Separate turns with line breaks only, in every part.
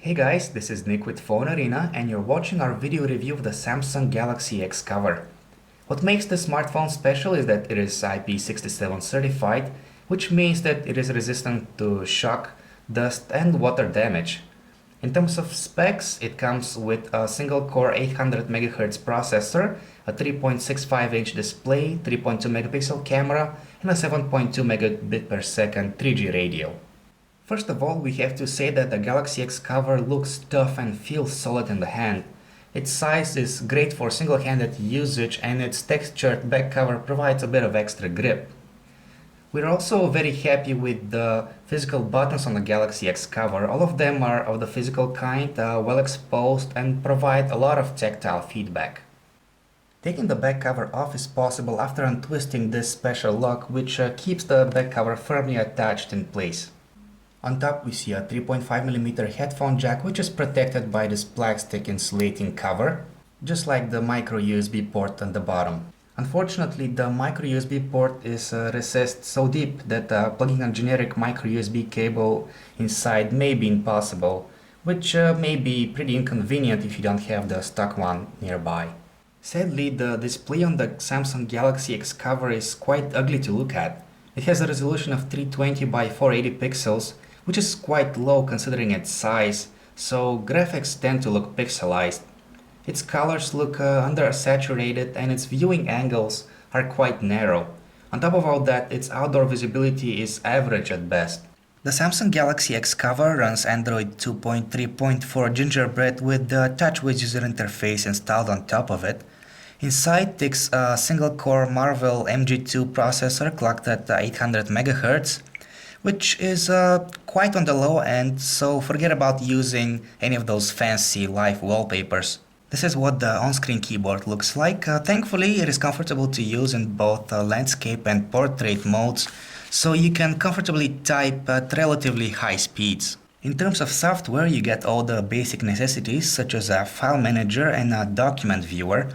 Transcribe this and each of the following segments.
Hey guys, this is Nick with PhoneArena and you're watching our video review of the Samsung Galaxy Xcover. What makes this smartphone special is that it is IP67 certified, which means that it is resistant to shock, dust and water damage. In terms of specs, it comes with a single-core 800 MHz processor, a 3.65-inch display, 3.2 megapixel camera, and a 7.2 megabit per second 3G radio. First of all, we have to say that the Galaxy Xcover looks tough and feels solid in the hand. Its size is great for single-handed usage and its textured back cover provides a bit of extra grip. We're also very happy with the physical buttons on the Galaxy Xcover. All of them are of the physical kind, well exposed and provide a lot of tactile feedback. Taking the back cover off is possible after untwisting this special lock, which keeps the back cover firmly attached in place. On top we see a 3.5mm headphone jack, which is protected by this plastic insulating cover, just like the micro USB port on the bottom. Unfortunately, the micro USB port is recessed so deep that plugging a generic micro USB cable inside may be impossible, which may be pretty inconvenient if you don't have the stock one nearby. Sadly, the display on the Samsung Galaxy Xcover is quite ugly to look at. It has a resolution of 320 by 480 pixels, which is quite low considering its size, so graphics tend to look pixelized. Its colors look undersaturated and its viewing angles are quite narrow. On top of all that, its outdoor visibility is average at best. The Samsung Galaxy Xcover runs Android 2.3.4 Gingerbread with the TouchWiz user interface installed on top of it. Inside takes a single-core Marvell MG2 processor clocked at 800 MHz, which is quite on the low end, so forget about using any of those fancy live wallpapers. This is what the on-screen keyboard looks like. Thankfully, it is comfortable to use in both landscape and portrait modes, so you can comfortably type at relatively high speeds. In terms of software, you get all the basic necessities such as a file manager and a document viewer.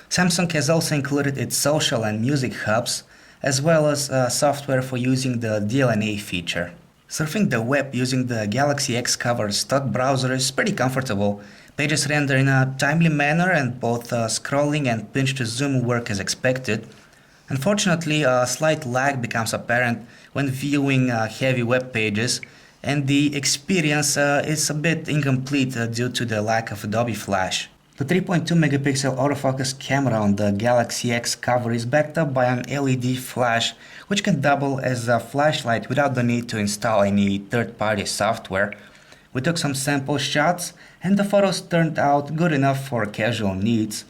Samsung has also included its social and music hubs, as well as software for using the DLNA feature. Surfing the web using the Galaxy Xcover stock browser is pretty comfortable. Pages render in a timely manner and both scrolling and pinch to zoom work as expected. Unfortunately, a slight lag becomes apparent when viewing heavy web pages, and the experience is a bit incomplete due to the lack of Adobe Flash. The 3.2 megapixel autofocus camera on the Galaxy Xcover is backed up by an LED flash, which can double as a flashlight without the need to install any third-party software. We took some sample shots and the photos turned out good enough for casual needs.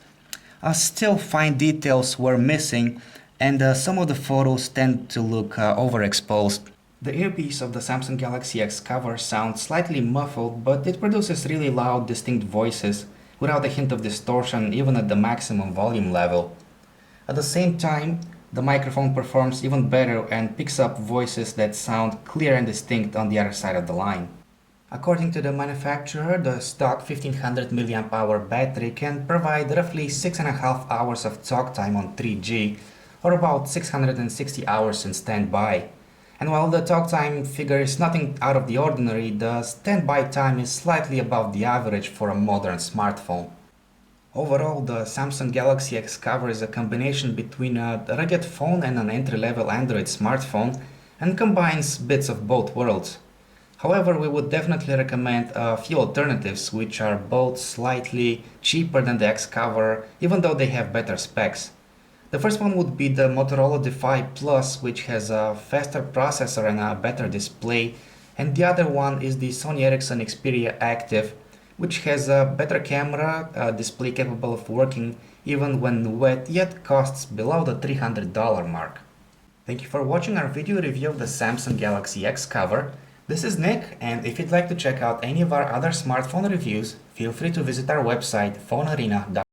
Still, fine details were missing and some of the photos tend to look overexposed. The earpiece of the Samsung Galaxy Xcover sounds slightly muffled, but it produces really loud, distinct voices without a hint of distortion even at the maximum volume level. At the same time, the microphone performs even better and picks up voices that sound clear and distinct on the other side of the line. According to the manufacturer, the stock 1500 mAh battery can provide roughly 6.5 hours of talk time on 3G, or about 660 hours in standby. And while the talk time figure is nothing out of the ordinary, the standby time is slightly above the average for a modern smartphone. Overall, the Samsung Galaxy Xcover is a combination between a rugged phone and an entry-level Android smartphone and combines bits of both worlds. However, we would definitely recommend a few alternatives which are both slightly cheaper than the Xcover, even though they have better specs. The first one would be the Motorola Defy Plus, which has a faster processor and a better display, and the other one is the Sony Ericsson Xperia Active, which has a better camera, a display capable of working even when wet, yet costs below the $300 mark. Thank you for watching our video review of the Samsung Galaxy Xcover. This is Nick, and if you'd like to check out any of our other smartphone reviews, feel free to visit our website phonearena.com.